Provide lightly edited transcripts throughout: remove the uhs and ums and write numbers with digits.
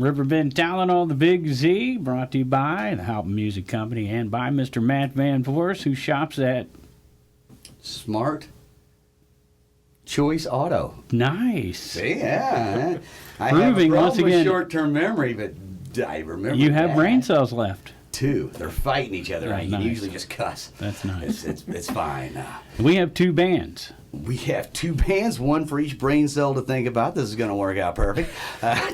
Riverbend Talent, the Big Z, brought to you by the Halpin Music Company and by Mr. Matt Van Voorhis, who shops at Smart Choice Auto. Nice. See, yeah. I Proving have a once problem with again short-term memory, but I remember you have that. brain cells left. Two. They're fighting each other. I Nice. can usually just cuss. That's nice. It's fine. We have two bands. We have two bands, one for each brain cell to think about. This is going to work out perfect.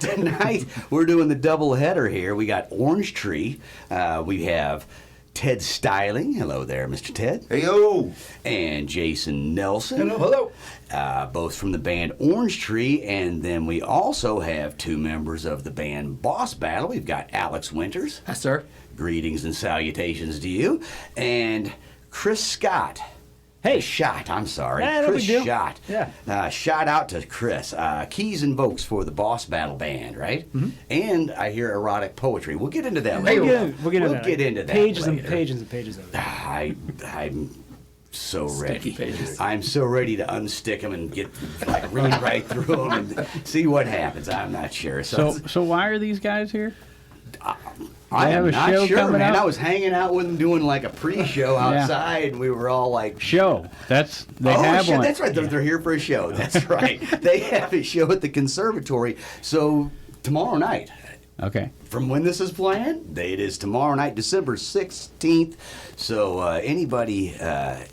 Tonight, we're doing the double header here. We got OrangeTree. We have Ted Styling. Hello there, Mr. Ted. Hey-yo. And Jason Nelson. Hello. Both from the band OrangeTree. And then we also have two members of the band Boss Battle. We've got Alex Winters. Hi, sir. Greetings and salutations to you. And Chris Scott. Hey. Shot, I'm sorry. No Chris big deal. Shot. Yeah. Shout out to Chris. Keys and vocals for the Boss Battle Band, right? Mm-hmm. And I hear erotic poetry. We'll get into that later. We'll get into that. Pages and pages and pages of it. I'm so ready. Pages. I'm so ready to unstick them and get read right through them and see what happens. I'm not sure. So why are these guys here? I have am a not show sure, coming man. up? I was hanging out with them doing like a pre-show outside, and we were all like, Show. They "Oh have shit, one. that's right. They're here for a show. That's right. They have a show at the Conservatory. So tomorrow night, Okay. from when this is planned, it is tomorrow night, December 16th. So anybody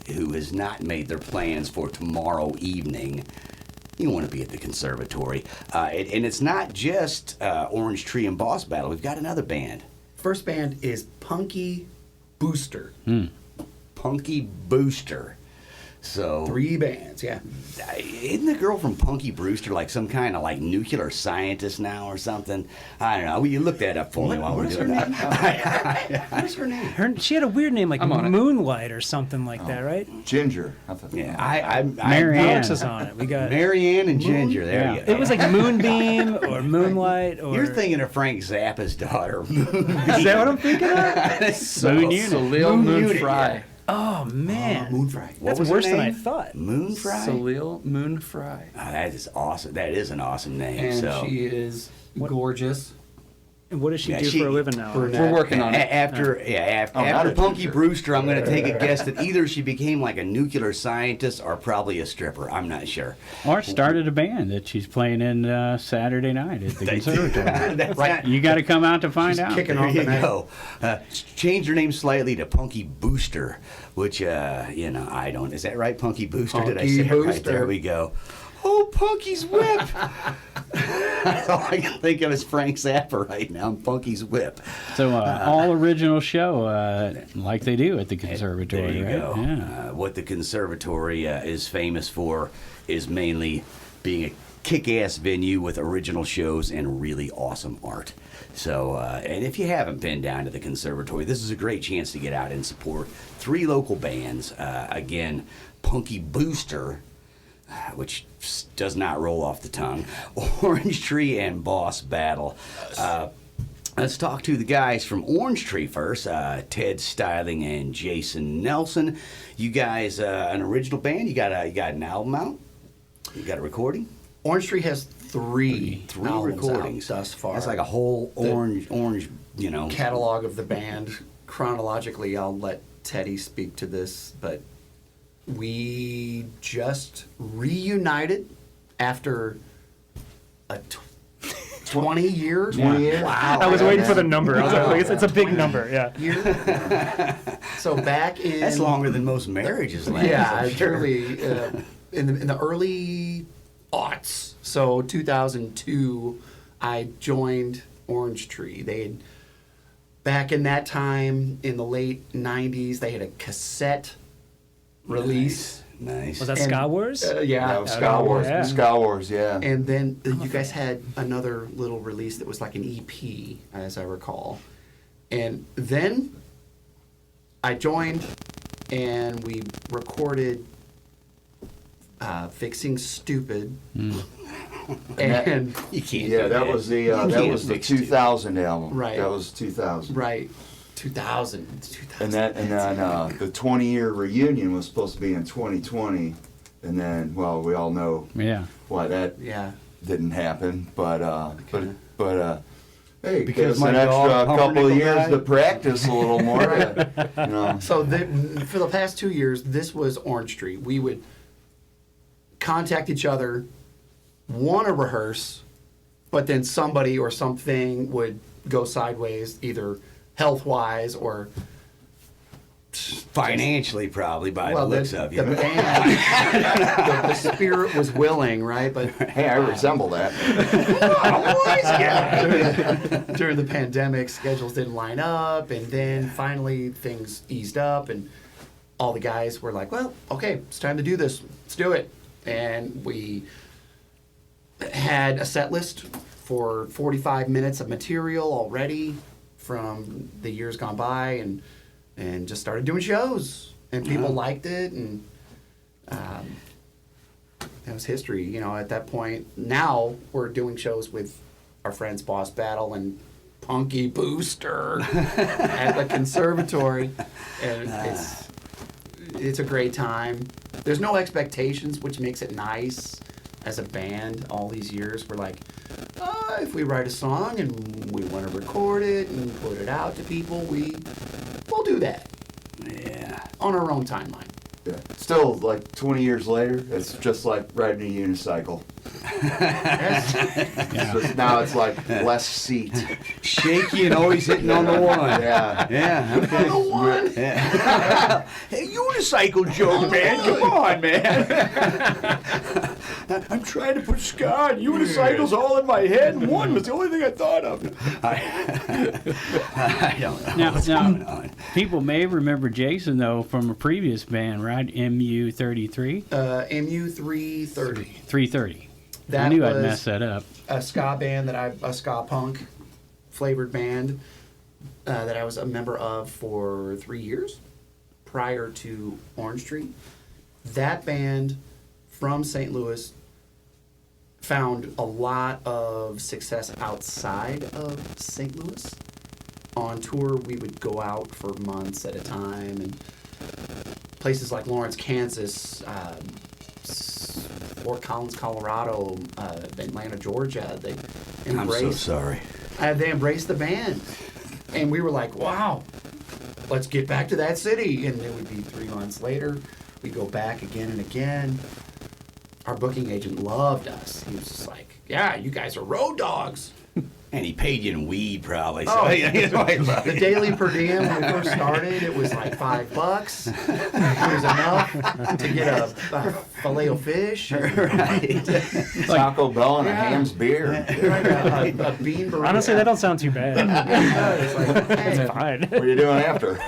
who has not made their plans for tomorrow evening, you want to be at the Conservatory. And it's not just OrangeTree and Boss Battle. We've got another band. First band is Punky Booster. Punky Booster. So 3 bands, yeah. isn't the girl from Punky Brewster like some kind of like nuclear scientist now or something? I don't know. Will you look that up for me while we're doing that? What's her name? She had a weird name like I'm on it. Moonlight or something like that, right? Ginger. Yeah, Marianne. Alex is on it. We got. Marianne and Ginger. There Yeah. you go. It was like Moonbeam or Moonlight or. You're thinking of Frank Zappa's daughter. Is that what I'm thinking of? Moon Unit. Salil Moon Unit, Fry. Oh man, Moon Fry. What that's was her worse than I name? thought. Moon Fry. Salil Moon Fry. Oh, that is awesome. That is an awesome name. And so. she is gorgeous. And what does she Yeah, do for a living now? We're working on it. After not a Punky teacher. Brewster, I'm going to take a guess that either she became like a nuclear scientist or probably a stripper. I'm not sure. Or started a band that she's playing in Saturday night at the Conservatory. That's Right. You got to come out to find out. kicking There off you the night. go. Changed her name slightly to Punky Booster, which I don't. Is that right, Punky Booster? Did I Punky say it right? Booster. There we go. Oh, Punky's Whip. That's all I can think of is Frank Zappa right now. Punky's Whip. So all original show, like they do at the Conservatory. There you right? go. Yeah. What the Conservatory is famous for is mainly being a kick-ass venue with original shows and really awesome art. So, and if you haven't been down to the Conservatory, this is a great chance to get out and support 3 local bands. Again, Punky Booster, which does not roll off the tongue, OrangeTree and Boss Battle. Let's talk to the guys from OrangeTree first, Ted Styling and Jason Nelson. You guys, an original band? You got an album out? You got a recording? OrangeTree has 3 albums recordings out thus far. That's like a whole orange, Catalog of the band. Chronologically, I'll let Teddy speak to this, but we just reunited after a 20 years. 20 years? Wow. I was waiting for the number. I was like, it's a big number. Yeah. So back in That's longer than most marriages last. yeah, I'm sure. truly in the early aughts. So 2002, I joined OrangeTree. They back in that time in the late 90s, they had a cassette release. Nice. Was that And- Ska Wars? Yeah. That was Ska Wars. Yeah. Ska Wars, yeah. And then you guys had another little release that was like an EP, as I recall. And then I joined, and we recorded "Fixing Stupid." And You can't. Yeah, do that was the can't fix it. 2000 album. Right. That was 2000. right, 2000. And then the 20-year reunion was supposed to be in 2020, and then we all know Yeah. why that Yeah. didn't happen. But Hey, Because give us my an extra dog couple of pumpernickel years died? to practice a little more. You know. So for the past 2 years, this was OrangeTree. We would contact each other, want to rehearse, but then somebody or something would go sideways, either health-wise or Financially, probably, by the looks of you. The band, the spirit was willing, right? But Hey, I resemble that. during the pandemic, schedules didn't line up, and then finally things eased up, and all the guys were like, well, okay, it's time to do this. Let's do it. And we had a set list for 45 minutes of material already from the years gone by, and just started doing shows, and people liked it, and that was history. You know, at that point, now we're doing shows with our friends Boss Battle and Punky Booster at the Conservatory, and it's a great time. There's no expectations, which makes it nice. As a band, all these years, we're like, if we write a song and we want to record it and put it out to people, we'll do that. Yeah. On our own timeline. Yeah. Still, like 20 years later, it's just like riding a unicycle. Now it's like less seat. Shaky and always hitting on the one. Yeah. Yeah. Okay. The one. Yeah. Hey, unicycle joke, man. Come on, man. I'm trying to put ska and unicycles all in my head, and one was the only thing I thought of. I don't know what's going on. People may remember Jason, though, from a previous band, right? MU33? MU 330. 330. I That knew I'd was mess that up. a ska band a ska punk flavored band that I was a member of for 3 years prior to OrangeTree. That band from St. Louis found a lot of success outside of St. Louis. On tour, we would go out for months at a time, and places like Lawrence, Kansas, Fort Collins, Colorado, Atlanta, Georgia. They I'm so embraced. sorry. They embraced the band, and we were like, "Wow, let's get back to that city." And it would be 3 months later, we'd go back again and again. Our booking agent loved us. He was just like, "Yeah, you guys are road dogs." And he paid you in weed, probably. So Oh, the The daily per diem when we first started, it was like $5. It was enough to get a filet of fish, Right. Taco Bell and a Yeah. Ham's beer. a bean burrito. Honestly, that don't sound too bad. It's like, hey, It's fine. What are you doing after?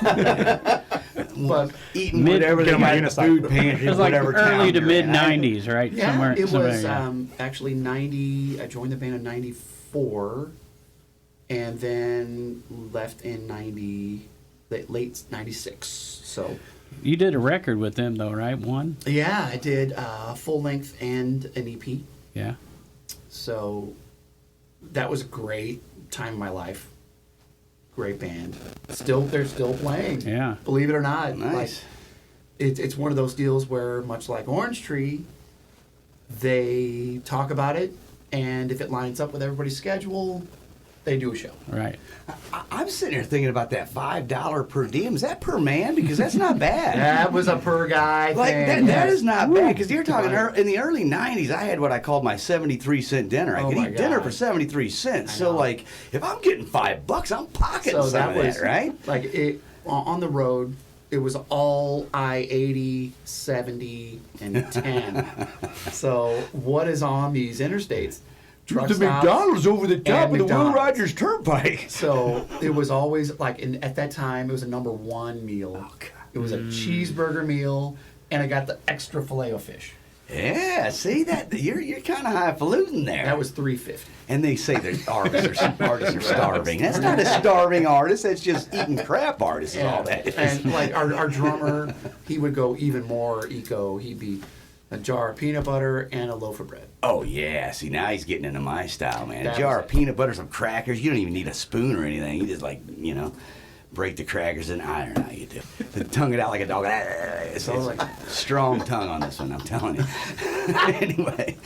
but Eating Mid- whatever they get 'em on had in the unicycle. food pantry, It was like whatever early town to you're mid in. 90s, right? yeah, somewhere, it somewhere, was yeah. actually 90. I joined the band in 94, and then left in late 96. So You did a record with them, though, right? One? yeah, I did a full length and an EP. Yeah. So that was a great time of my life. Great band. They're still playing. Yeah. Believe it or not. Nice. Like, it's one of those deals where, much like OrangeTree, they talk about it, and if it lines up with everybody's schedule, they do a show. Right. I'm sitting here thinking about that $5 per diem. Is that per man? Because that's not bad. That was a per guy Like thing. that is yes. not bad because you're talking Right. in the early '90s. I had what I called my 73-cent dinner. I Oh could my eat dinner God. for 73 cents. I So know. like, if I'm getting $5, I'm pocketing So some that of was that, right? like it on the road. It was all I-80, 70, and 10. So what is on these interstates? Truck stops over the top of the Will Rogers Turnpike. So it was always like, at that time, it was a number one meal. Oh, God. It was a cheeseburger meal, and I got the extra filet of fish. Yeah, see that you're kind of highfalutin there. That was $3.50. And they say that artists are starving. That's not a starving artist. That's just eating crap artist. Is all that is. And like our drummer, he would go even more eco. He'd be a jar of peanut butter and a loaf of bread. Oh yeah, see now he's getting into my style, man. That A jar was of peanut butter, some crackers. You don't even need a spoon or anything. You just like break the crackers, and I don't know how you do. The tongue it out like a dog. It's like strong tongue on this one, I'm telling you. Anyway,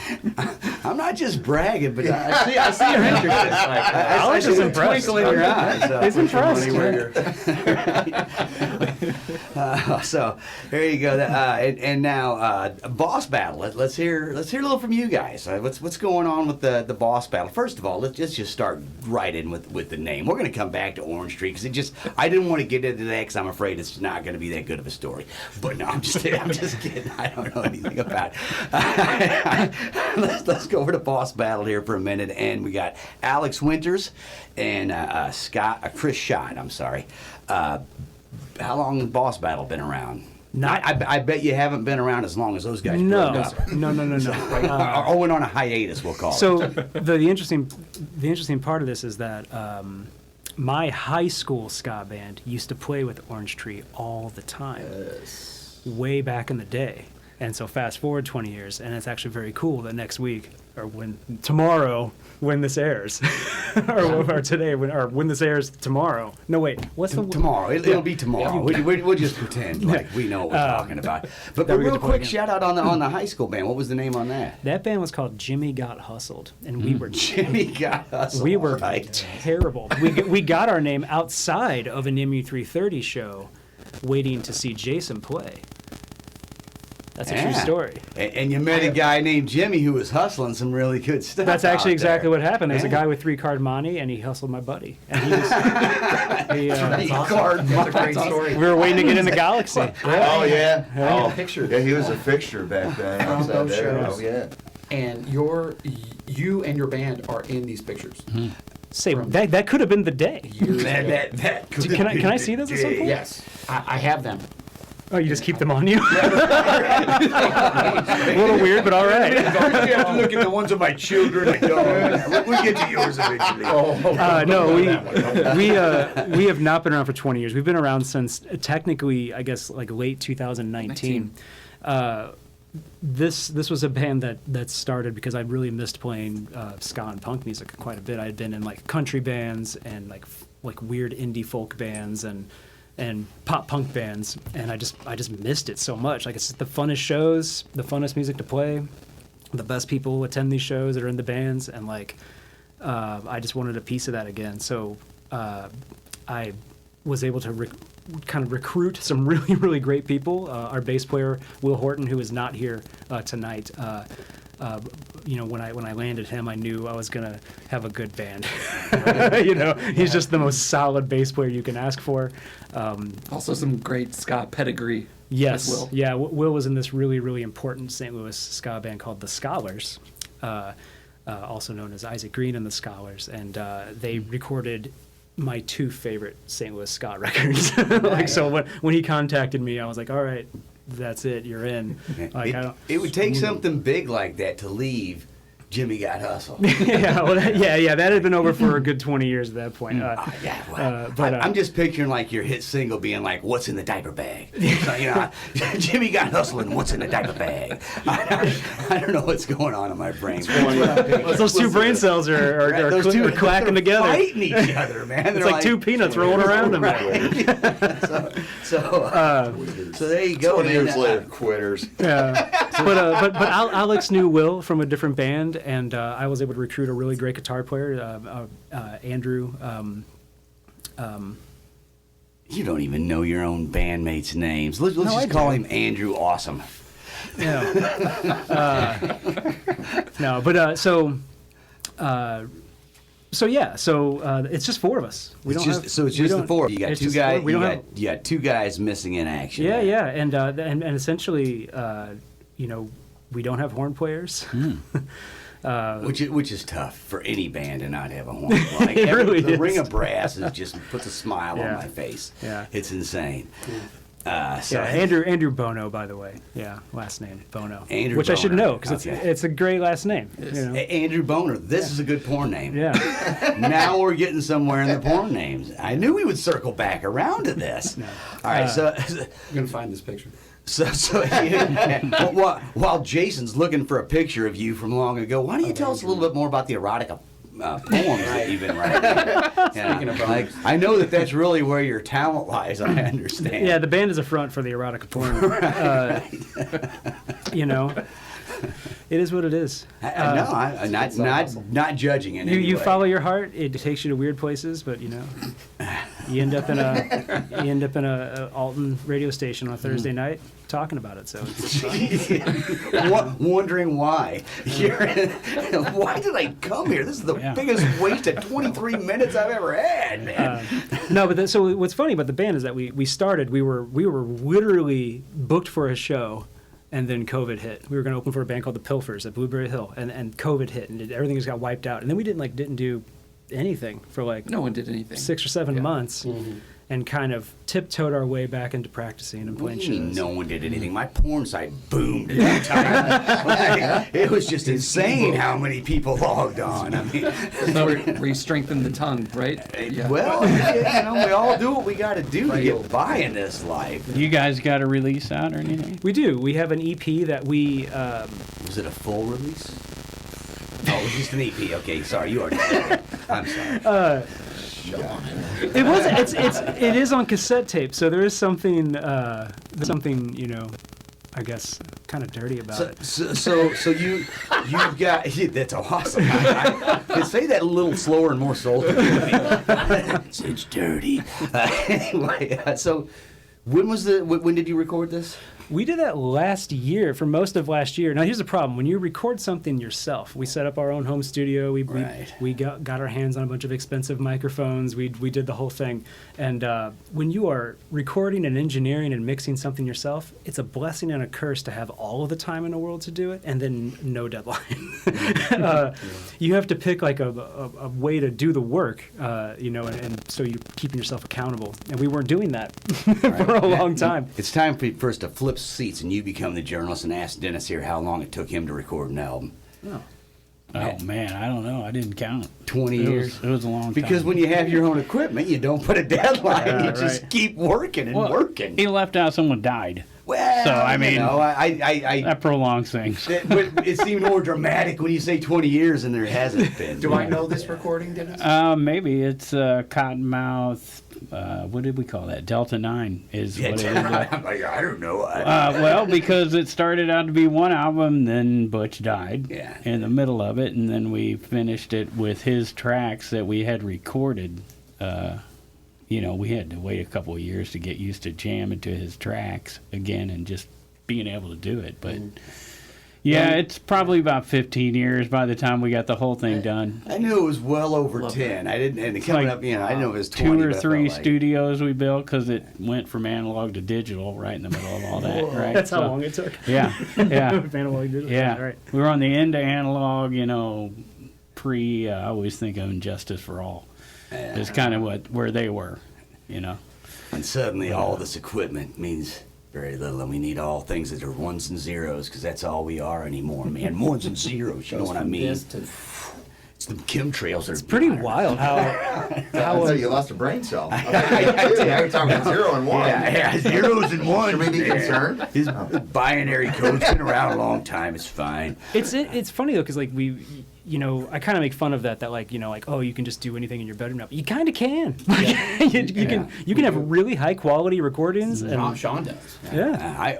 I'm not just bragging, but I see your interest. Alex is see the impressed. twinkle in your eyes. So. He's impressed. So there you go. And now boss battle. Let's hear a little from you guys. What's going on with the boss battle? First of all, let's just start right in with the name. We're going to come back to OrangeTree because I didn't want to get into that because I'm afraid it's not going to be that good of a story. But no, I'm just kidding. I don't know anything about it. Let's go over to boss battle here for a minute, and we got Alex Winters and Chris Schott. I'm sorry. How long has boss battle been around? I bet you haven't been around as long as those guys. No. broke up. No. Or went on a hiatus, we'll call it. So the interesting part of this is that my high school ska band used to play with OrangeTree all the time, way back in the day. And so fast forward 20 years, and it's actually very cool that next week, or tomorrow, when this airs, or today, when this airs tomorrow. No, wait, what's the tomorrow? It'll be tomorrow. We'll just pretend like we know what we're talking about. But we get real to play quick, again. shout out on the high school band. What was the name on that? That band was called Jimmy Got Hustled, and we were Jimmy Got Hustled. we were right. terrible. We got our name outside of an MU330 show, waiting to see Jason play. That's a true story. And you met a guy named Jimmy who was hustling some really good stuff. That's actually out exactly there. what happened. There's a Yeah. guy with 3-card money, and he hustled my buddy. And he was, That's a great story. we were waiting to get in the Galaxy. Oh yeah. Oh, picture. Yeah, he was a fixture back then. From outside those there. shows. Oh yeah. And you and your band are in these pictures. Say that could have been the day. Years ago. That could Can I see those at some point? Yes, I have them. Oh, you just keep them on you? A little weird, but all right. You have to look at the ones of my children. We'll get to yours eventually. No, we have not been around for 20 years. We've been around since technically, I guess, like late 2019. This was a band that started because I really missed playing ska and punk music quite a bit. I had been in like country bands and like weird indie folk bands and pop punk bands, and I just missed it so much. Like, it's the funnest shows, the funnest music to play, the best people attend these shows that are in the bands, and like I just wanted a piece of that again. So I was able to kind of recruit some really, really great people. Our bass player, Will Horton, who is not here tonight, when I landed him, I knew I was going to have a good band. He's just the most solid bass player you can ask for. Also some great ska pedigree. Yes. Will. Yeah, Will was in this really, really important St. Louis ska band called the Scholars, also known as Isaac Green and the Scholars, and they recorded my 2 favorite St. Louis ska records. So when he contacted me, I was like, all right, that's it, you're in. Like, It would take something big like that to leave Jimmy Got Hustled. that had been over for a good 20 years at that point. I'm just picturing like your hit single being like, "What's in the diaper bag?" So, Jimmy Got Hustling. What's in the diaper bag? I don't know what's going on in my brain. Those 2 brain cells are Those two clacking together. fighting each other, man. It's like 2 peanuts rolling around in there. So there you go. 20 years man. later, quitters. Yeah, but Alex knew Will from a different band, and I was able to recruit a really great guitar player, Andrew. You don't even know your own bandmates' names. Let's just call him Andrew Awesome. So it's just 4 of us. It's just the 4. You got 2 guys. You got 2 guys missing in action. Yeah, and essentially, we don't have horn players. Which is tough for any band to not have a horn. Like, It really the is. ring of brass just puts a smile on my face. Yeah. It's insane. Andrew Bono, by the way. Yeah, last name Bono. Andrew which I should Boner. know because it's a great last name. Andrew Boner. This is a good porn name. Yeah. Now we're getting somewhere in the porn names. I knew we would circle back around to this. All right, so I'm gonna find this picture. While Jason's looking for a picture of you from long ago, why don't you tell us a little bit more about the erotica poems that you've been writing. Yeah, Speaking of like, I know that's really where your talent lies. I understand. Yeah, the band is a front for the erotica porn. You know, it is what it is. No, I'm not judging in any You way. follow your heart. It takes you to weird places, but you know, you end up in a Alton radio station on a Thursday night talking about it. So it's Wondering why. Why did I come here? This is the biggest waste of 23 minutes I've ever had, man. no, but so what's funny about the band is that we started. We were literally booked for a show. And then COVID hit. We were going to open for a band called the Pilfers at Blueberry Hill, and COVID hit, and everything just got wiped out. And then we didn't do anything for like No one did anything. 6 or 7 months, and kind of tiptoed our way back into practicing and playing What do you mean shows. no one did anything? My porn site boomed at that time. Like, it was just insane how many people logged on. I mean, where you strengthen the tongue, right? Yeah. well, we all do what we got to do to get by in this life. You guys got a release out or anything? We do. We have an EP that we. Was it a full release? Oh, it was just an EP. Okay, sorry, you already said it. I'm sorry. It was. It is on cassette tape, so there is something. You know, I guess, kind of dirty about it. So you've got that's awesome. I say that a little slower and more soulful. It's dirty. Anyway, so when did you record this? We did that last year, for most of last year. Now, here's the problem. When you record something yourself, we set up our own home studio. We got our hands on a bunch of expensive microphones. We did the whole thing. And when you are recording and engineering and mixing something yourself, it's a blessing and a curse to have all of the time in the world to do it and then no deadline. You have to pick like a way to do the work, you know, and so you're keeping yourself accountable. And we weren't doing that for a long time. It's time for us to flip seats and you become the journalist and ask Dennis here how long it took him to record an album. Oh man, I don't know. I didn't count. 20 years. It was a long time. Because when you have your own equipment, you don't put a deadline. You just keep working and working. He left out someone died. Well, So, I mean, you know, I That prolongs things. it seemed more dramatic when you say 20 years and there hasn't been. Do I know this recording, Dennis? Maybe it's Cottonmouth. What did we call that? Delta 9 is what it is. I'm like, I don't know. Well, because it started out to be one album, then Butch died Yeah. in the middle of it, and then we finished it with his tracks that we had recorded. You know, we had to wait a couple of years to get used to jamming to his tracks again and just being able to do it. But yeah, it's probably about 15 years by the time we got the whole thing done. I knew it was well over 10. I didn't, and coming Like, up, you know, I didn't know it was 20. 2 or but I 3 felt like- studios we built because it went from analog to digital right in the middle of all that. Right? That's how So, long it took. Yeah, yeah. Analog digital. Yeah, Right. we were on the end of analog, you know, pre. I always think of Injustice for All. It's kind of where they were, you know. And suddenly all this equipment means very little, and we need all things that are ones and zeros, because that's all we are anymore, man. Ones and zeros, you know what I mean? It's the chemtrails that are Pretty wild how So you lost a brain cell. Now you're talking 0 and 1. Yeah, zeros and ones. Should we be man. concerned? His binary code's been around a long time. It's fine. it's funny though, because like we, you know, I kind of make fun of that like, you know, like, oh, you can just do anything in your bedroom now. But you kind of can. You can have really high quality recordings. And, Sean does. yeah.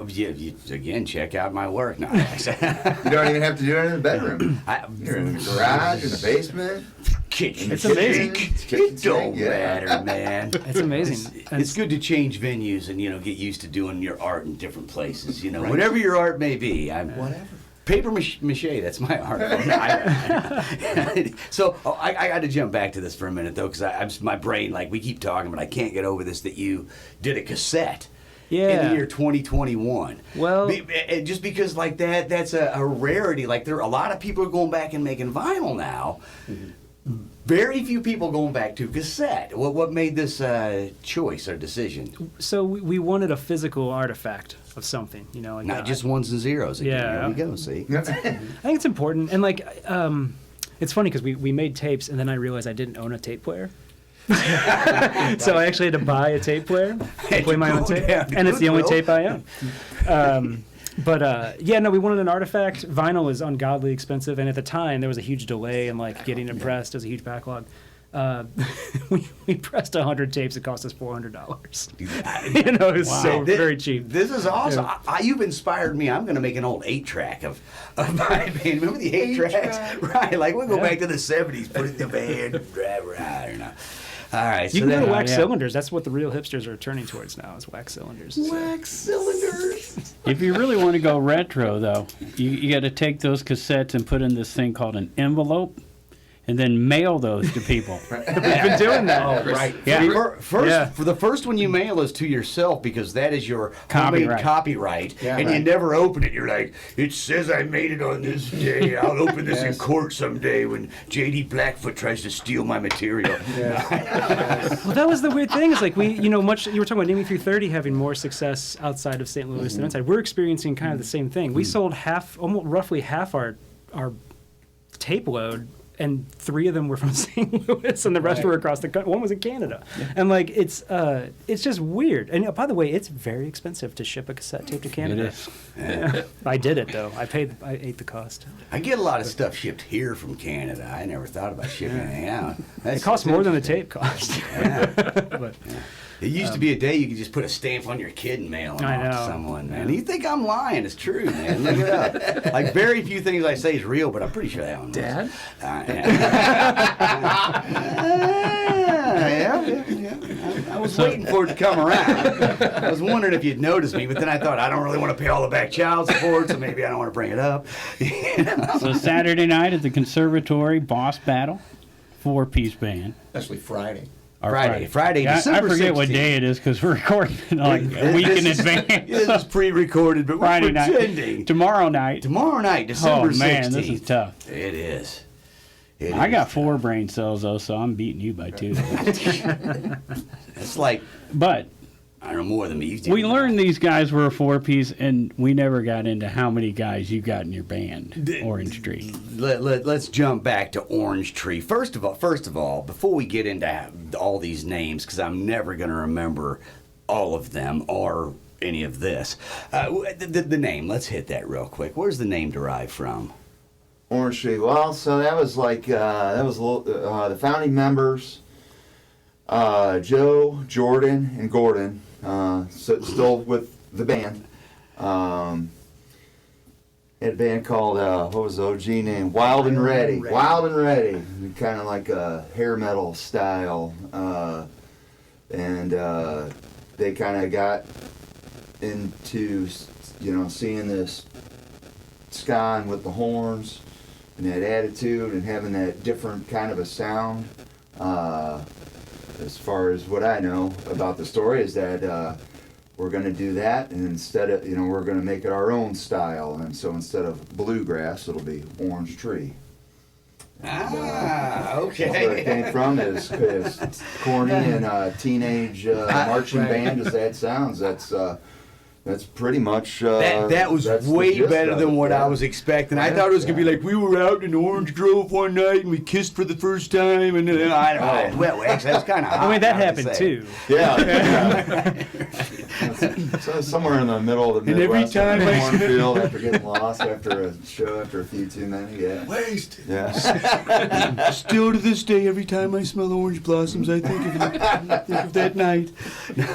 Again, check out my work. No, You don't even have to do it in the bedroom. You're in the garage, in the basement. kitchen. It's amazing. It don't matter, man. It's amazing. It's good to change venues and, you know, get used to doing your art in different places. You know, whatever your art may be. Whatever. Paper mache, that's my art. So I got to jump back to this for a minute, though, because my brain, like, we keep talking, but I can't get over this, that you did a cassette in Yeah. the year 2021. Well- just because, like, that's a rarity. Like, there are a lot of people are going back and making vinyl now. Very few people going back to cassette. What made this choice or decision? So we wanted a physical artifact of something, you know, like Not just ones and zeros again. Yeah. There we go, see? I think it's important, and like, it's funny because we made tapes, and then I realized I didn't own a tape player. So I actually had to buy a tape player to play my own tape, and it's the only tape I own. But yeah, no, we wanted an artifact. Vinyl is ungodly expensive, and at the time there was a huge delay in like getting it pressed. There was a huge backlog. We pressed 100 tapes. It cost us $400. You know, it was so very cheap. This is awesome. You've inspired me. I'm going to make an old 8-track of my band. Remember the 8-tracks? Right, like we'll go back to the 70s, put it in the van, drive around. You know. All right. You so can go to wax cylinders. That's what the real hipsters are turning towards now, is wax cylinders. Wax cylinders. If you really want to go retro, though, you got to take those cassettes and put in this thing called an envelope, and then mail those to people. We've been doing that. Oh, right. Yeah. For the first one you mail is to yourself because that is your homemade copyright, Yeah, and you never open it. You're like, it says I made it on this day. I'll open this in court someday when J.D. Blackfoot tries to steal my material. Well, that was the weird thing. Is like you were talking about Naming 330 having more success outside of St. Louis than inside. We're experiencing kind of the same thing. We sold roughly half our tape load, and 3 of them were from St. Louis, and the rest were across the country. One was in Canada, and like it's just weird. And by the way, it's very expensive to ship a cassette tape to Canada. It is. Yeah. I did it though. I ate the cost. I get a lot of stuff shipped here from Canada. I never thought about shipping anything out. It costs more than the tape cost. But it used to be a day you could just put a stamp on your kid and mail it I off know. to someone, man. You think I'm lying? It's true, man. Look it up. Like very few things I say is real, but I'm pretty sure that one. Dad? I was waiting for it to come around. I was wondering if you'd noticed me, but then I thought I don't really want to pay all the back child support, so maybe I don't want to bring it up. You know? So Saturday night at the Conservatory, Boss Battle, 4-piece band. Actually, Friday. Or Friday, Yeah, I December forget what 16th. day it is because we're recording like a week in advance. This is pre-recorded, but Friday we're pretending. night. Tomorrow night. Tomorrow night, December 16th. Oh, man, this is tough. It is. I got 4 brain cells, though, so I'm beating you by 2. It's like, But I don't know more than me. You do. we learned these guys were a 4-piece, and we never got into how many guys you got in your band, OrangeTree. Let's jump back to OrangeTree. First of all, before we get into all these names, because I'm never going to remember all of them or any of this, the name, let's hit that real quick. Where's the name derived from? OrangeTree. Well, so that was like the founding members, Joe, Jordan, and Gordon, still with the band. Had a band called what was the OG name? Wild and Ready. Wild and Ready, kind of like a hair metal style, and they kind of got into seeing this ska with the horns and that attitude and having that different kind of a sound. As far as what I know about the story is that we're going to do that, and instead of we're going to make it our own style, and so instead of bluegrass, it'll be OrangeTree. Okay. That's where it came from is corny and teenage marching band as that sounds. That's pretty much. That was that's the way gist better of than it, what yeah. I was expecting. I thought it was gonna be like we were out in Orange Grove one night and we kissed for the first time, and then well, actually, that's kind of. I mean, that happened too. Yeah. So somewhere in the middle of the And every Midwest, time in a I- cornfield after getting lost after a show, after a few too many, yeah. Wasted. Yeah. Still to this day, every time I smell orange blossoms, I think of that night.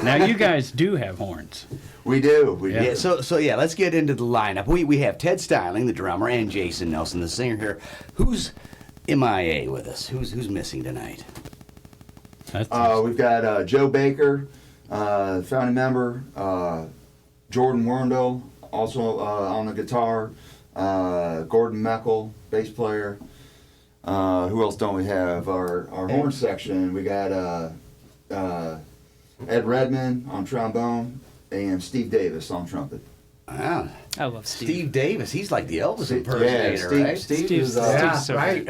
Now, you guys do have horns. We do. We Yeah. do. Yeah, so let's get into the lineup. We have Ted Styling, the drummer, and Jason Nelson, the singer here. Who's MIA with us? Who's missing tonight? That's We've got Joe Baker, founding member, Jordan Werndl, also on the guitar, Gordon Meckel, bass player. Who else don't we have? Our horn section, we got Ed Redman on trombone and Steve Davis on trumpet. Wow. I love Steve. Steve Davis, he's like the Elvis impersonator, right? Steve Steve's- is Steve's so right.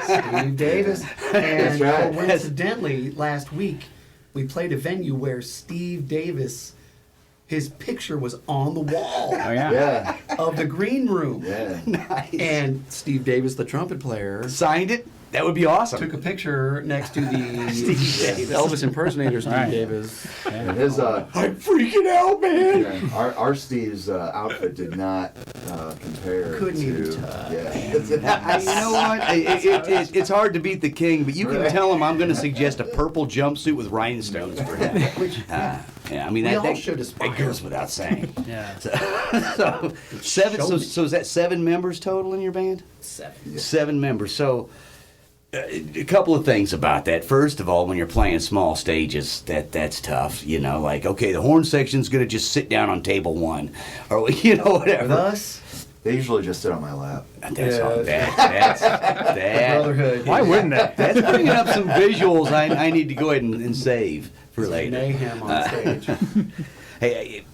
Steve Davis. And right. coincidentally, last week we played a venue where Steve Davis his picture was on the wall Oh yeah. Yeah. of the green room. Yeah. Nice. And Steve Davis, the trumpet player, Signed it. That would be awesome. took a picture next to the Steve Davis. Elvis impersonator, Steve Right. Davis. And his I'm freaking out, man. yeah, our Steve's outfit did not compare Couldn't to even touch. yeah. You know what? It's hard to beat the king, but you can tell him I'm going to suggest a purple jumpsuit with rhinestones for him. Yeah, I mean We that, all that should aspire. it goes without saying. Yeah. So seven. So is that 7 members total in your band? 7. 7 members. So a couple of things about that. First of all, when you're playing small stages, that's tough. You know, like okay, the horn section's going to just sit down on table 1, or whatever. With us, They usually just sit on my lap. That's Yeah. all that. brotherhood. Why wouldn't they? That's bringing up some visuals I need to go ahead and save for later. Mayhem on stage. Hey,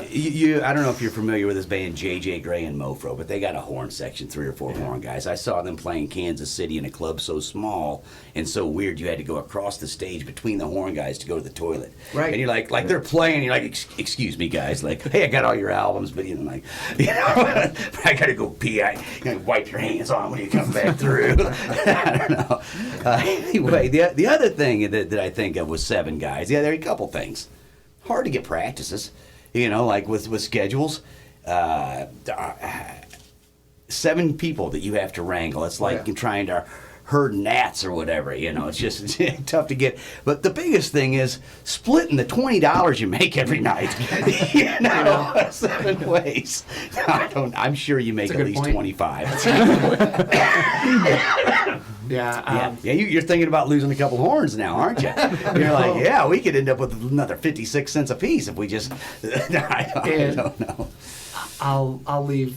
you I don't know if you're familiar with this band JJ Gray and Mofro, but they got a horn section, 3 or 4 horn guys. I saw them playing Kansas City in a club so small and so weird you had to go across the stage between the horn guys to go to the toilet. Right. And you're like they're playing, and you're like, excuse me, guys, like, hey, I got all your albums, but I gotta go pee. You gotta wipe your hands on when you come back through. I don't know. Anyway, the other thing that I think of was 7 guys. Yeah, there are a couple things. Hard to get practices. Like with schedules, 7 people that you have to wrangle. It's like trying to herd gnats or whatever. It's just tough to get. But the biggest thing is splitting the $20 you make every night. 7 ways. I'm sure you make That's a at good least point. 25. Yeah. You're thinking about losing a couple horns now, aren't you? You're like, yeah, we could end up with another 56 cents a piece if we just. I don't know. I'll leave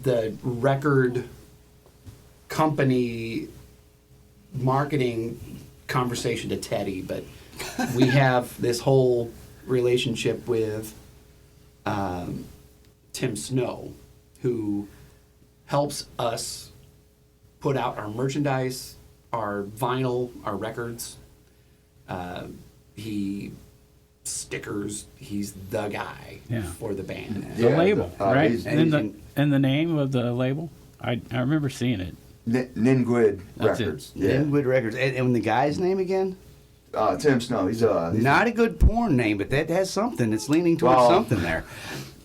the record company marketing conversation to Teddy, but we have this whole relationship with Tim Snow, who helps us put out our merchandise, our vinyl, our records. He stickers. He's the guy Yeah. for the band. The label, right? he's- And the name of the label. I remember seeing it. Ningwid That's it. Records. Yeah. Inwood Records. And the guy's name again? Tim Snow. He's Not a good porn name, but that has something. It's leaning towards Well- something there.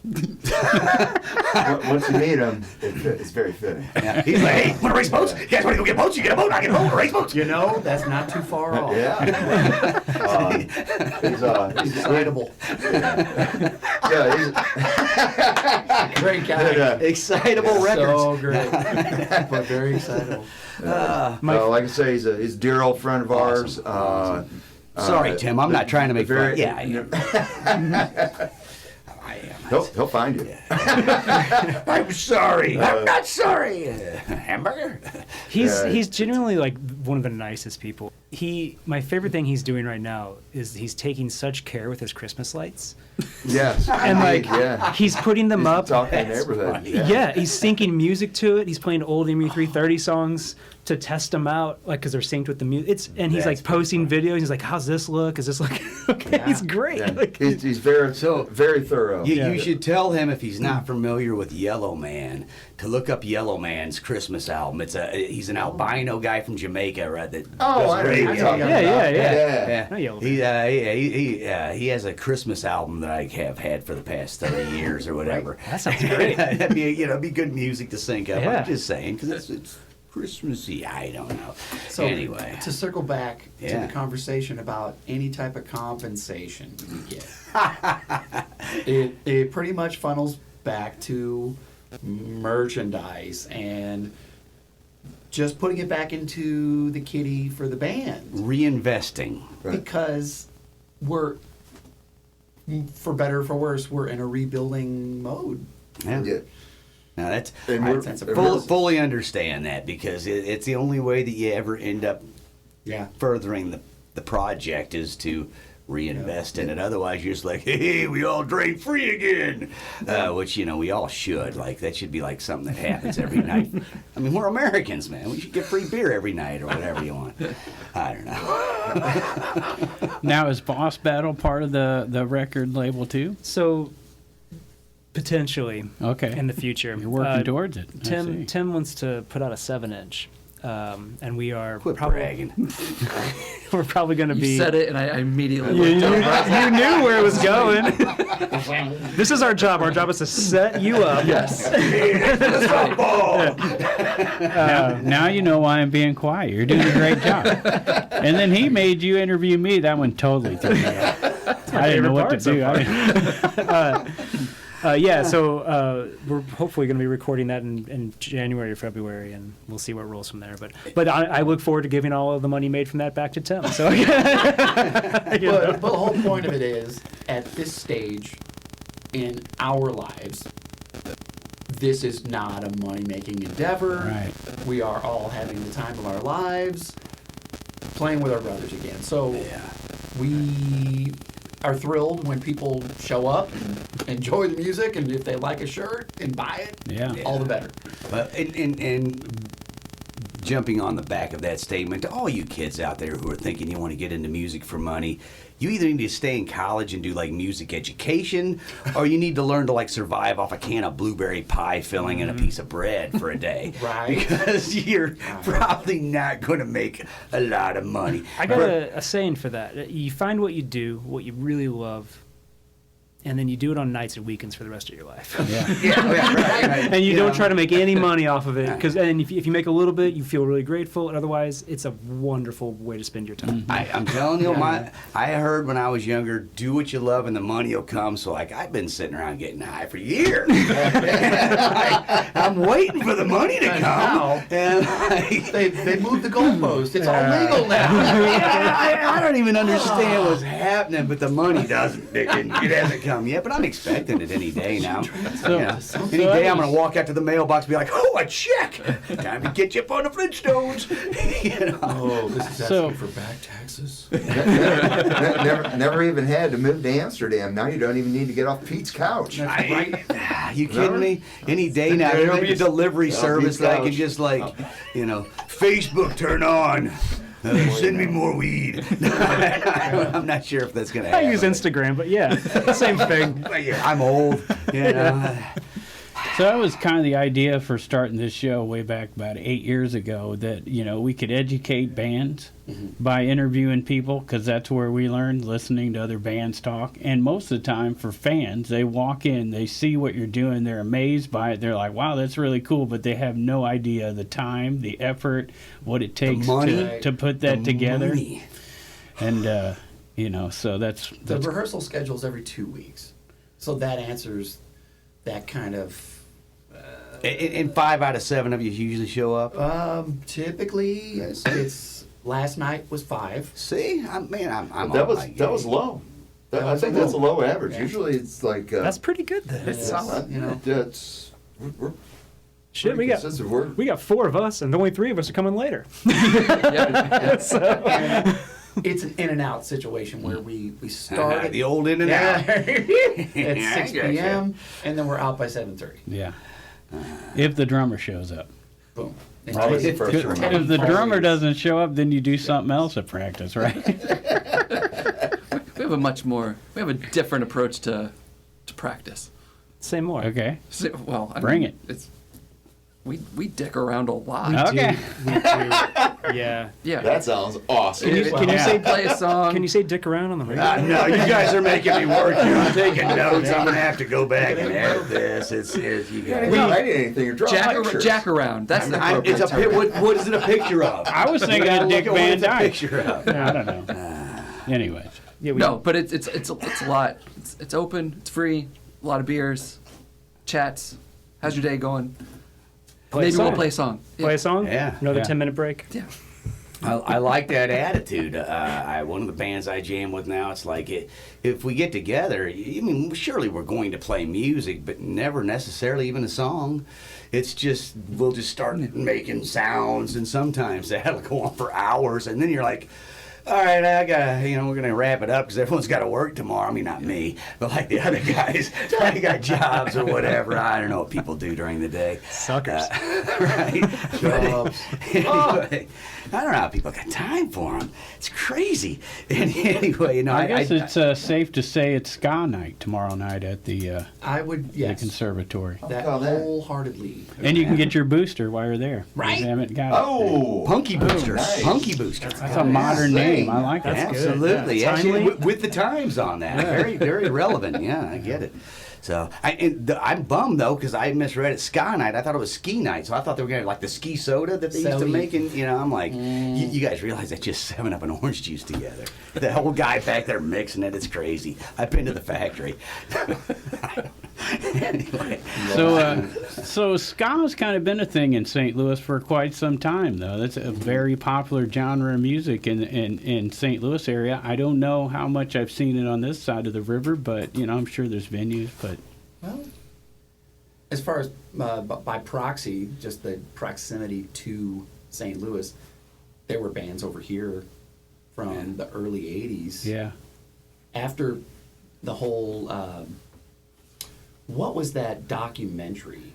once you meet him, it's very fitting. Yeah. He's like, hey, want to race boats? You guys want to go get boats? You get a boat, I get a boat, race boats. You know, that's not too far off. Yeah. He's Excitable. yeah, he's Great guy. Excitable records. So great. But very excitable. like I say, he's a dear old friend of ours. Sorry, Tim, I'm not trying to make fun. very- Yeah, I am. He'll find you. I'm sorry. I'm not sorry. Hamburger? He's genuinely like one of the nicest people. My favorite thing he's doing right now is he's taking such care with his Christmas lights. Yes. And like yeah. he's putting them He's up. talking in the neighborhood. Yeah, he's syncing music to it. He's playing old ME330 songs to test them out, like because they're synced with the music. And he's That's like posting videos. He's like, "How's this look? Is this look okay?" Yeah. He's great. Yeah. Like, He's very thorough. You should tell him if he's not familiar with Yellow Man to look up Yellow Man's Christmas album. He's an albino guy from Jamaica, right? That Oh, does I know radio. what you're talking Yeah, about. Yeah. Oh, Yellow He has a Christmas album that I have had for the past 30 years or whatever. That sounds great. That'd be good music to sync up. Yeah. I'm just saying because it's Christmassy. I don't know. So Anyway, to circle back to Yeah. the conversation about any type of compensation you get, it pretty much funnels back to merchandise and just putting it back into the kitty for the band. reinvesting. Right. Because we're, for better or for worse, we're in a rebuilding mode. Yeah. Yeah. Now that's And I we're- sense of and full, we're- fully understand that because it's the only way that you ever end up Yeah. furthering the project is to reinvest in it. Otherwise, you're just like, hey, we all drink free again, which we all should. Like that should be like something that happens every night. I mean, we're Americans, man. We should get free beer every night or whatever you want. I don't know. Now, is Boss Battle part of the record label too? So potentially, Okay. in the future, You're working towards it. I see. Tim wants to put out a 7-inch, and we are Quit probably bragging. we're probably going to You be. said it, and I immediately You, looked up. you knew where it was going. This is our job. Our job is to set you up. Yes. Now you know why I'm being quiet. You're doing a great job. And then he made you interview me. That one totally threw me off. I didn't know what to do. So we're hopefully going to be recording that in January or February, and we'll see what rolls from there. But I look forward to giving all of the money made from that back to Tim. So, But the whole point of it is, at this stage in our lives, this is not a money-making endeavor. Right. We are all having the time of our lives, playing with our brothers again. So we are thrilled when people show up and enjoy the music, and if they like a shirt and buy it, Yeah. all the better. But and jumping on the back of that statement, to all you kids out there who are thinking you want to get into music for money, you either need to stay in college and do like music education, or you need to learn to like survive off a can of blueberry pie filling and a piece of bread for a day. Right. Because you're probably not going to make a lot of money. I got a saying for that. You find what you do, what you really love, and then you do it on nights and weekends for the rest of your life. Yeah. Right. And you don't try to make any money off of it, because if you make a little bit, you feel really grateful, and otherwise, it's a wonderful way to spend your time. I'm telling you, I heard when I was younger, do what you love and the money will come. So like I've been sitting around getting high for years. I'm waiting for the money to come. Now, And like, they moved the goalpost. It's all legal now. I don't even understand what's happening, but the money doesn't. It hasn't come yet, but I'm expecting it any day now. Yeah. Any day I'm going to walk out to the mailbox and be like, oh, a check. Time to get you up on the Flintstones. You know? Oh, this is So- asking for back taxes. Never even had to move to Amsterdam. Now you don't even need to get off Pete's couch. You kidding me? Any day now, there'll be a delivery service that I can just like, Facebook turn on. Send me more weed. I'm not sure if that's going to I happen. use Instagram, but yeah, same thing. But yeah, I'm old. So that was kind of the idea for starting this show way back about 8 years ago, that, we could educate bands by interviewing people, because that's where we learned, listening to other bands talk. And most of the time for fans, they walk in, they see what you're doing, they're amazed by it, they're like, wow, that's really cool, but they have no idea the time, the effort, what it takes money. to put that together. Money. And, so that's The rehearsal schedule's every 2 weeks. So that answers that kind of... And 5 out of 7 of you usually show up. Typically, it's last night was 5. See, I'm That on was my that was game. low. That I was think low. that's a low average. Yeah. Usually it's like That's pretty good then. It's solid, That's we're Shit, pretty consistent. we got 4 of us, and only 3 of us are coming later. And it's an in and out situation where we start The old in and out. at 6 I p.m. and then we're out by 7:30. Yeah. If the drummer shows up. Boom. And Always the it's- first it's one. 10 If the drummer Foley's. doesn't show up, then you do something else at practice, right? We have a different approach to practice. Say more. Okay. So, well, Bring it. It's we dick around a lot. Okay. We do. Yeah. Yeah. That sounds awesome. Can you say play a song? Can you say dick around on the radio? No, you guys are making me work here. I'm taking notes. I'm gonna have to go back and edit this. It's you guys. You're not writing anything. You're drawing pictures. Jack around? That's the appropriate It's a term. what is it a picture of? I was thinking Look of Dick at what Van it's a Dyke. picture of. I don't know. Anyways. Yeah, we, No, but it's a lot. It's open. It's free. A lot of beers, chats. How's your day going? Play a Maybe we'll song. play a song. Play a song? Yeah. Another Yeah. 10-minute break? Yeah. I like that attitude. One of the bands I jam with now, it's like if we get together, I mean, surely we're going to play music, but never necessarily even a song. It's just, we'll just start making sounds, and sometimes that'll go on for hours, and then you're like, all right, I gotta, we're gonna wrap it up because everyone's got to work tomorrow. I mean, not me, but like the other guys, they got jobs or whatever. I don't know what people do during the day. Suckers. Right? But anyway, I don't know how people got time for them. It's crazy. And anyway, I guess it's safe to say it's ska night tomorrow night at the I would, the yes, conservatory, that Call that. wholeheartedly. and you can get your booster while you're there. Right. You haven't got it. Oh, Punky Booster. nice. Punky Booster. That's a modern name. I like that. That's good. Absolutely. Yeah. Actually, Timely. with the times on that. Very, very relevant. Yeah, I get it. So I'm bummed though because I misread it. Ska night. I thought it was ski night. So I thought they were gonna have like the ski soda that they used to So make. And I'm like, you guys realize that's just 7-Up and orange juice together. The whole guy back there mixing it. It's crazy. I've been to the factory. Anyway. So ska's kind of been a thing in St. Louis for quite some time, though. That's a very popular genre of music in St. Louis area. I don't know how much I've seen it on this side of the river, but I'm sure there's venues. But Well, as far as by proxy, just the proximity to St. Louis, there were bands over here from the early 80s. yeah, After the whole, what was that documentary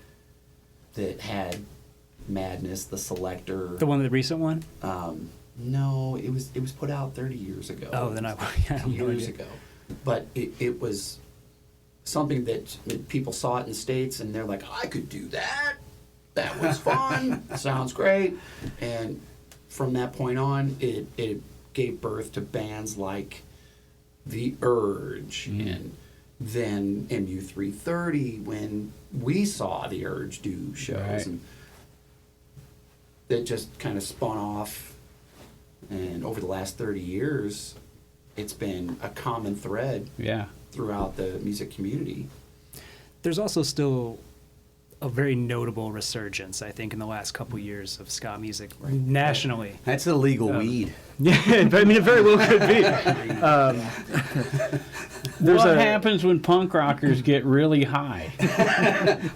that had Madness, the Selector? The recent one? No, it was put out 30 years ago. Oh, then I have no years idea. ago. But it was something that people saw it in the States and they're like, I could do that. That was fun. Sounds great. And from that point on, it gave birth to bands like The Urge and then MU330 when we saw The Urge do shows. Right. And that just kind of spun off. And over the last 30 years, it's been a common thread yeah. throughout the music community. There's also still a very notable resurgence, I think, in the last couple years of ska music nationally. That's illegal weed. Yeah, I mean, it very well could be. What happens when punk rockers get really high?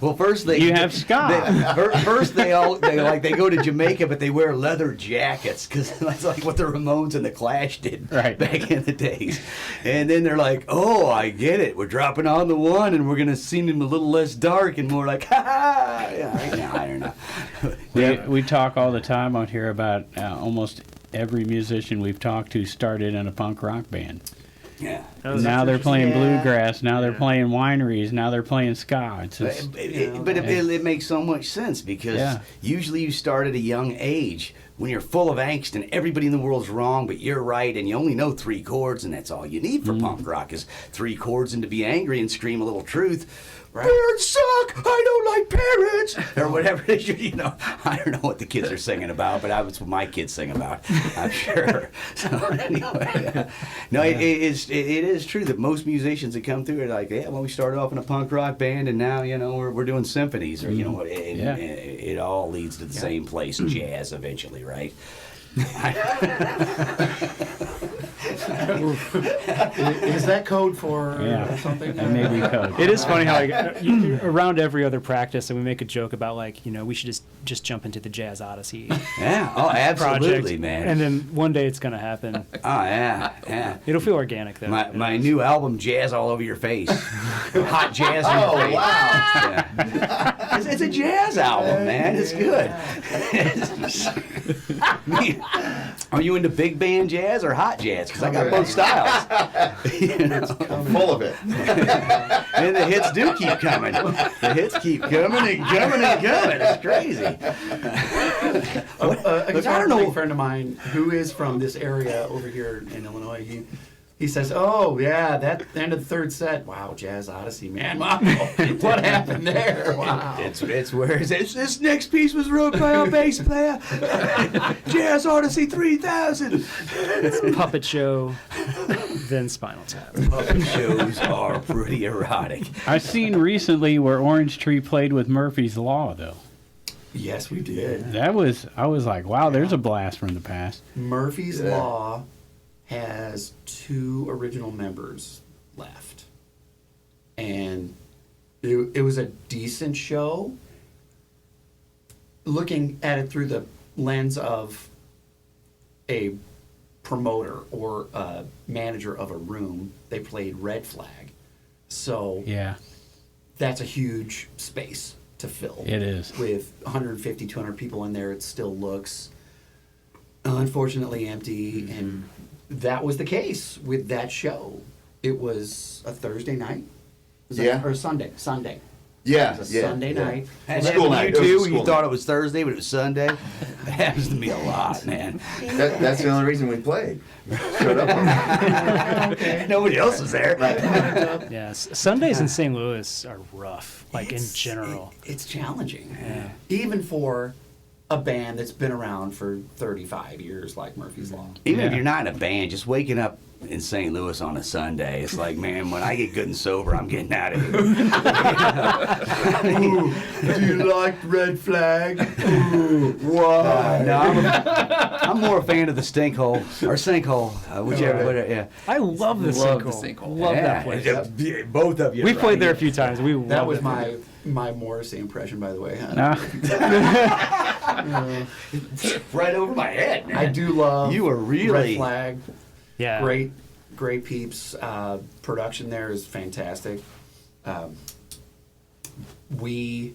Well, first You have ska. First they go to Jamaica, but they wear leather jackets because that's like what the Ramones and the Clash did back in the days. And then they're like, "Oh, I get it. We're dropping on the one, and we're gonna sing them a little less dark and more like, ha ha." Yeah, I don't know. We talk all the time out here about almost every musician we've talked to started in a punk rock band. Yeah. Now they're playing Yeah. bluegrass. Now they're playing wineries. Now they're playing ska. It's just, It makes so much sense because usually you start at a young age when you're full of angst and everybody in the world's wrong, but you're right, and you only know 3 chords, and that's all you need for punk rock is 3 chords and to be angry and scream a little truth. Right. Parents suck. I don't like parents, or whatever it is. I don't know what the kids are singing about, but that's what my kids sing about. I'm sure. So anyway, no, it is true that most musicians that come through are like, yeah, well, we started off in a punk rock band, and now we're doing symphonies, or it all leads to the same place, jazz eventually, right? Is that code for something? that may be code. It is funny how around every other practice, and we make a joke about we should just jump into the Jazz Odyssey Yeah. Oh, absolutely, project, man. and then one day it's gonna happen. Oh yeah. It'll feel organic though. My new album, Jazz All Over Your Face. Hot jazz in your face. wow. Yeah. It's a jazz album, man. It's good. Are you into big band jazz or hot jazz? Because I got both styles. I'm full of it. And the hits do keep coming. The hits keep coming and coming and coming. It's crazy. A Look, I don't know. guitar friend of mine who is from this area over here in Illinois, he says, "Oh yeah, that end of the 3rd set. Wow, Jazz Odyssey, man. Wow, what happened there? Wow." It's where this next piece was wrote by our bass player. Jazz Odyssey 3000. It's Puppet Show, then Spinal Tap. Puppet shows are pretty erotic. I've seen recently where OrangeTree played with Murphy's Law, though. Yes, we did. I was like, wow, there's a blast from the past. Murphy's Law has 2 original members left, and it was a decent show. Looking at it through the lens of a promoter or manager of a room, they played Red Flag. So Yeah, that's a huge space to fill. it is. With 150, 200 people in there, it still looks unfortunately empty. And that was the case with that show. It was a Thursday night? Was it- Yeah. Or Sunday. Sunday. Yeah, It was a yeah, Sunday yeah. night. And School you night. It was a too, school you night. thought it was Thursday, but it was Sunday. It happens to me a lot, man. That's the only reason we played. Showed up on Nobody else was there. Yes, Sundays in St. Louis are rough, like in It's- general. It's challenging. Yeah. Even for a band that's been around for 35 years like Murphy's Law. Even if Yeah. you're not in a band, just waking up in St. Louis on a Sunday, it's like, man, when I get good and sober, I'm getting out of here. Do you like Red Flag? Ooh, why? No, I'm more a fan of the Stinkhole or Sinkhole, whichever. Whatever, yeah. I love the Love sinkhole. the sinkhole. Love yeah. that place. Yeah, both of you. We've right. played there a few times. We That love was it. my Morrissey impression, by the way. No. right over my head. Man. I do love You were really- Red Flag. Yeah. Great peeps. Production there is fantastic. We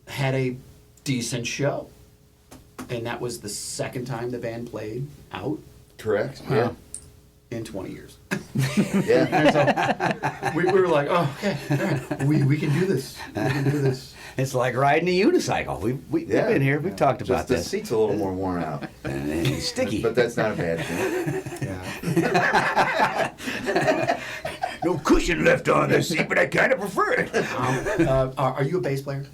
had a decent show, and that was the second time the band played out Correct. Yeah. in 20 years. Yeah. we were like, oh, okay, all right. We can do this. We can do this. It's like riding a unicycle. We've Yeah. been here. We've talked Just about the this. seat's a little more worn out, And it's sticky. but that's not a bad thing. Yeah. No cushion left on this seat, but I kind of prefer it. Are you a bass player?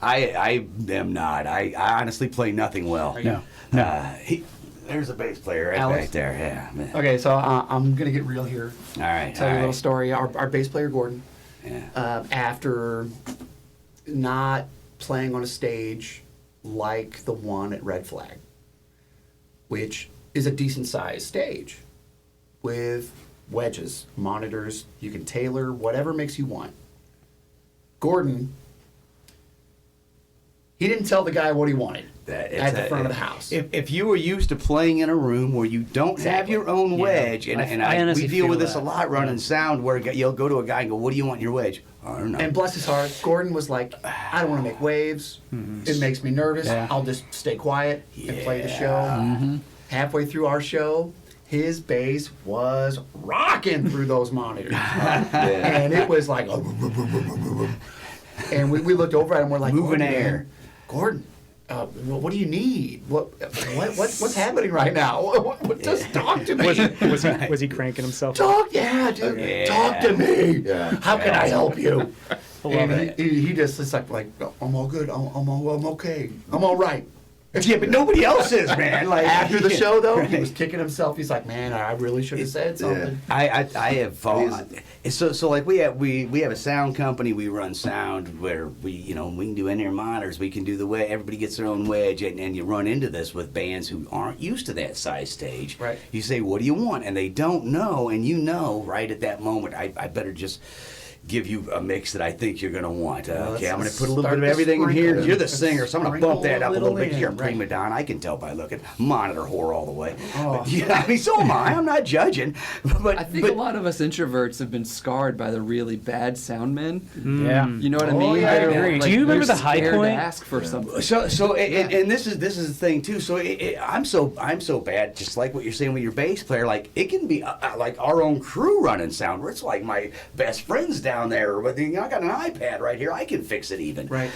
I am not. I honestly play nothing well. Are you? No. No. There's a bass player right Alex? back there. Yeah. Man. Okay, so I'm gonna get real here. All right. Tell all you a little right. story. Our bass player Gordon, Yeah. after not playing on a stage like the one at Red Flag, which is a decent sized stage with wedges, monitors, you can tailor whatever mix you want. Gordon, he didn't tell the guy what he wanted at the front of the house. If you were used to playing in a room where you don't have Exactly. your own Yeah. wedge, I we honestly deal feel with this a that. lot running sound, where you'll go to a guy and go, "What do you want in your wedge?" I don't know. And bless his heart, Gordon was like, I don't want to make waves. It makes me nervous. Yeah. I'll just stay quiet and play the Yeah. show. Halfway through our show, his bass was rocking through those monitors. And it was like, and we looked over at him, we're like, Moving Gordon, air. man, Gordon, what do you need? What's happening right now? Just talk to me. Was he cranking himself? Talk, yeah, dude. Yeah. Talk to me. Yeah. How can I help you? I love And it. he just is like, I'm all good. I'm okay. I'm all right. Yeah, but nobody else is, man. Like After the show, though, he was kicking himself. He's like, man, I really should have said something. I have so like we have a sound company. We run sound where we can do in-ear monitors. We can do the way everybody gets their own wedge, and you run into this with bands who aren't used to that size stage. Right. You say, what do you want? And they don't know, and right at that moment, I better just give you a mix that I think you're going to want. Okay, I'm going to put a little bit of everything in here. You're the singer, so I'm going to bump that up a little bit. You're a prima donna. I can tell by looking. Monitor whore all the way. But, I mean, so am I. I'm not judging. But I think a lot of us introverts have been scarred by the really bad sound men. Yeah. You know what I Oh, mean? yeah, I They're, agree. Do you remember they're the high scared to point? ask for something. And this is the thing too. So I'm so bad. Just like what you're saying with your bass player, like it can be like our own crew running sound, where it's like my best friends down there. But I got an iPad right here. I can fix it even. Right.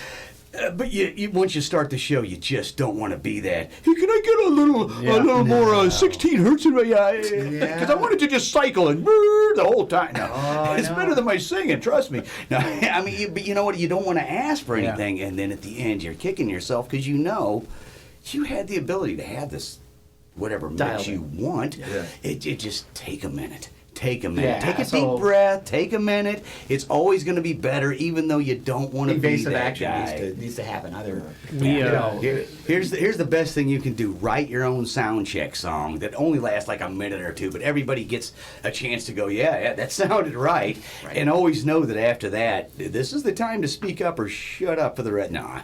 But you once you start the show, you just don't want to be that. Hey, can I get a little more 16 hertz in my because I wanted to just cycle and the whole time. No, it's better than my singing. Trust me. No, I mean, but you know what? You don't want to ask for anything, and then at the end, you're kicking yourself because you had the ability to have this whatever mix Dialed you in. want. Yeah. It just take a minute. take a minute. Yeah, Take a so- deep breath. Take a minute. It's always going to be better, even though you don't want to be Evasive that action guy. needs to happen. Either We, you know, Here's the best thing you can do. Write your own sound check song that only lasts like a minute or two, but everybody gets a chance to go, yeah, that sounded right. And always know that after that, this is the time to speak up or shut up for the rest. No.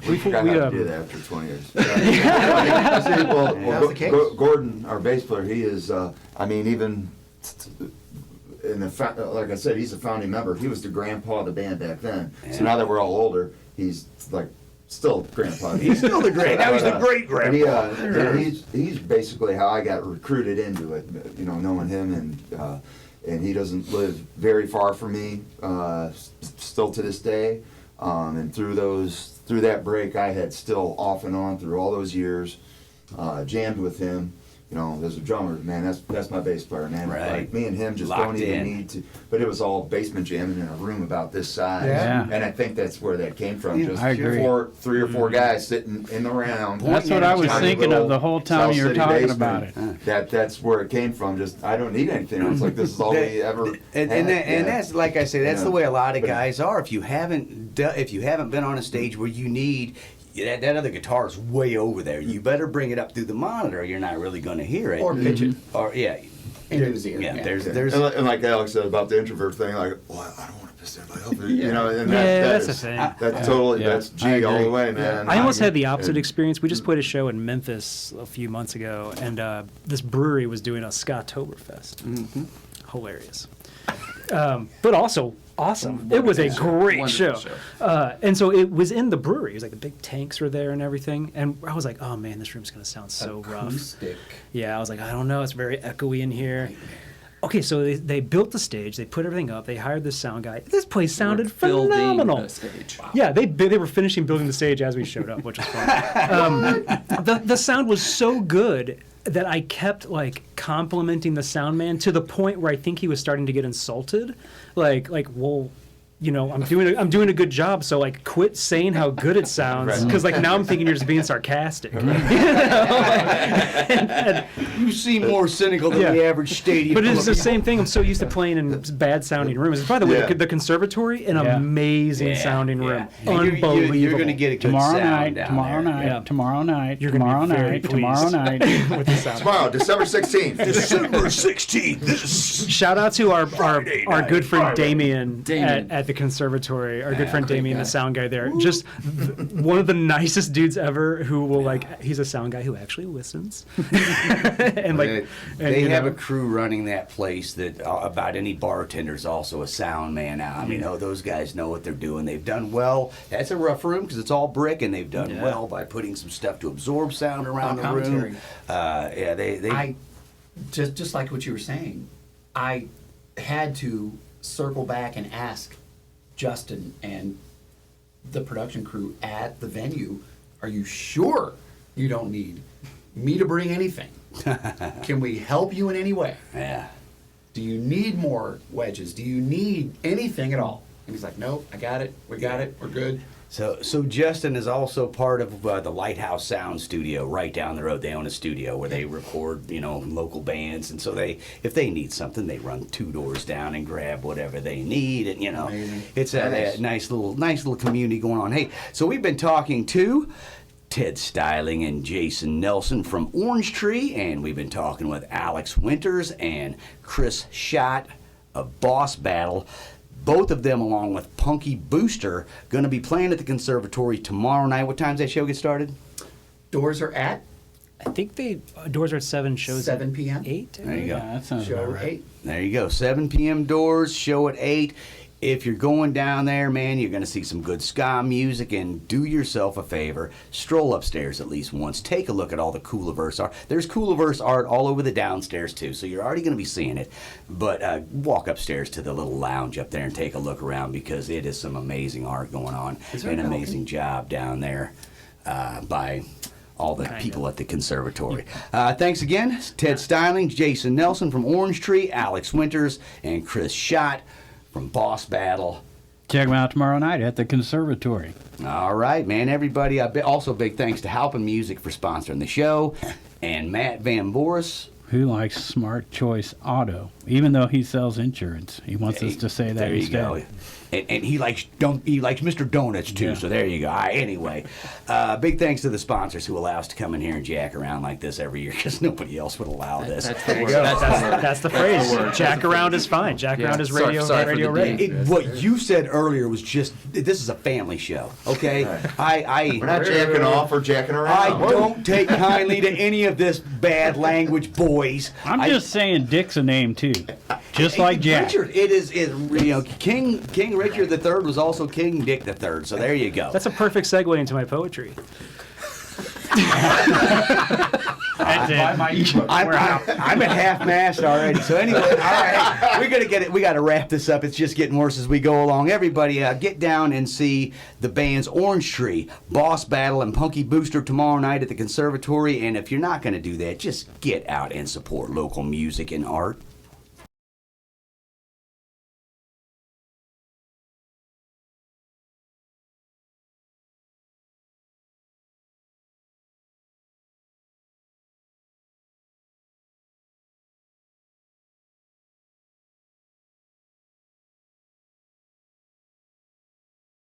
We forgot we, how to do that after 20 years. See, well, That's the case. Gordon, our bass player, he is, even in the like I said, he's a founding member. He was the grandpa of the band back then. So now that we're all older, he's like still grandpa. He's still the great. Now he's the great But grandpa. he's basically how I got recruited into it. Knowing him, and he doesn't live very far from me, still to this day. And through that break, I had still off and on through all those years, jammed with him. As a drummer, man, that's my bass player, man. Right. Like me and him just Locked don't even in. need to. But it was all basement jamming in a room about this size. Yeah. And I think that's where that came from. Yeah, Just I agree. three or four guys sitting in the round. That's what I was Tiny thinking little of the whole time South you were City talking basement. about it. That's where it came from. Just I don't need anything else. Like this is all we ever. And had. that's like I say, that's Yeah. the way a lot of But- guys are. If you haven't been on a stage where you need that other guitar is way over there, you better bring it up through the monitor. You're not really going to hear it. or pitch it Or into his ear. yeah. Yeah. There's and like Alex said about the introvert thing, like, well, I don't want to piss anybody off. And Yeah, that's that's the thing. That's totally Yeah. that's I G all the agree. way, man. I almost had the opposite And- experience. We just played a show in Memphis a few months ago, and this brewery was doing a Ska-toberfest. Hilarious. But also awesome. It was a great show. Wonderful show. And so it was in the brewery. It was like the big tanks were there and everything. And I was like, oh man, this room's going to sound so rough. Acoustic. Yeah, I was like, I don't know. It's very echoey in here. Okay, so they built the stage. They put everything up. They hired this sound guy. This place sounded Building phenomenal. the stage. Yeah, they were finishing building the stage as we showed up, which was fun. The sound was so good that I kept like complimenting the sound man to the point where I think he was starting to get insulted. Like, well, I'm doing a good job, so like quit saying how good it sounds, because like now I'm thinking you're just being sarcastic. you seem more cynical than Yeah. the average stadium. But full it's of the people. same thing. I'm so used to playing in bad sounding rooms. By the way, Yeah. the Conservatory, an Yeah. amazing sounding room, unbelievable. You're going to get a good Tomorrow sound night, down tomorrow there. night, Yeah. tomorrow night, You're gonna be tomorrow very night, pleased. tomorrow night. with the sound. Tomorrow, December 16th. December 16th. This Shout out to our night, good friend Friday. Damien, Damien. At the Conservatory. Our good friend great Damien, guy. the sound guy there. Just one of the nicest dudes ever. Who will he's a sound guy who actually listens. And like, they and, have a crew running that place that about any bartender's also a sound man now. I mean, those guys know what they're doing. They've done well. That's a rough room because it's all brick, and they've done well by putting some stuff to absorb sound around the Commentary. room. They I just like what you were saying. I had to circle back and ask Justin and the production crew at the venue, "Are you sure you don't need me to bring anything? Can we help you in any way? yeah. Do you need more wedges? Do you need anything at all?" And he's like, "Nope, I got it. We got it. We're good." So Justin is also part of the Lighthouse Sound Studio right down the road. They own a studio where they record, local bands, and so if they need something, they run 2 doors down and grab whatever they need, and Amazing. it's a nice little community going on. Hey, so we've been talking to Ted Styling and Jason Nelson from OrangeTree, and we've been talking with Alex Winters and Chris Schott of Boss Battle. Both of them, along with Punky Booster, going to be playing at the Conservatory tomorrow night. What time's that show get started? Doors are at I think they doors are at 7, shows 7 p.m. 8. There you go. Yeah, that sounds Show about right. 8. There you go. 7 p.m. doors, show at 8. If you're going down there, man, you're going to see some good ska music, and do yourself a favor. Stroll upstairs at least once. Take a look at all the Coolaverse art. There's Coolaverse art all over the downstairs, too, so you're already going to be seeing it. But walk upstairs to the little lounge up there and take a look around, because it is some amazing art going on. An amazing job down there by all the people at the Conservatory. Thanks again, Ted Styling, Jason Nelson from OrangeTree, Alex Winters, and Chris Schott from Boss Battle. Check them out tomorrow night at the Conservatory. All right, man. Everybody, also big thanks to Halpin Music for sponsoring the show, and Matt Van Voorhis who likes Smart Choice Auto, even though he sells insurance. He wants us to say that There you instead. go. And he likes Mr. Donuts too. Yeah. So there you go. All right, anyway, big thanks to the sponsors who allow us to come in here and jack around like this every year because nobody else would allow this. That's the word. That's the phrase. Jack around is fine. Jack Yeah. around is Sorry- radio, sorry for radio the ready. D. What you said earlier was just this is a family show, okay? We're not jacking off or jacking I around. don't take kindly to any of this bad language, boys. I'm just saying Dick's a name too, just like Jack. Richard, it is King Richard III was also King Dick III. So there you go. That's a perfect segue into my poetry. That's it. I'm at half mast already. So anyway, all right, we're gonna get it. We got to wrap this up. It's just getting worse as we go along. Everybody, get down and see the bands OrangeTree, Boss Battle, and Punky Booster tomorrow night at the Conservatory. And if you're not gonna do that, just get out and support local music and art.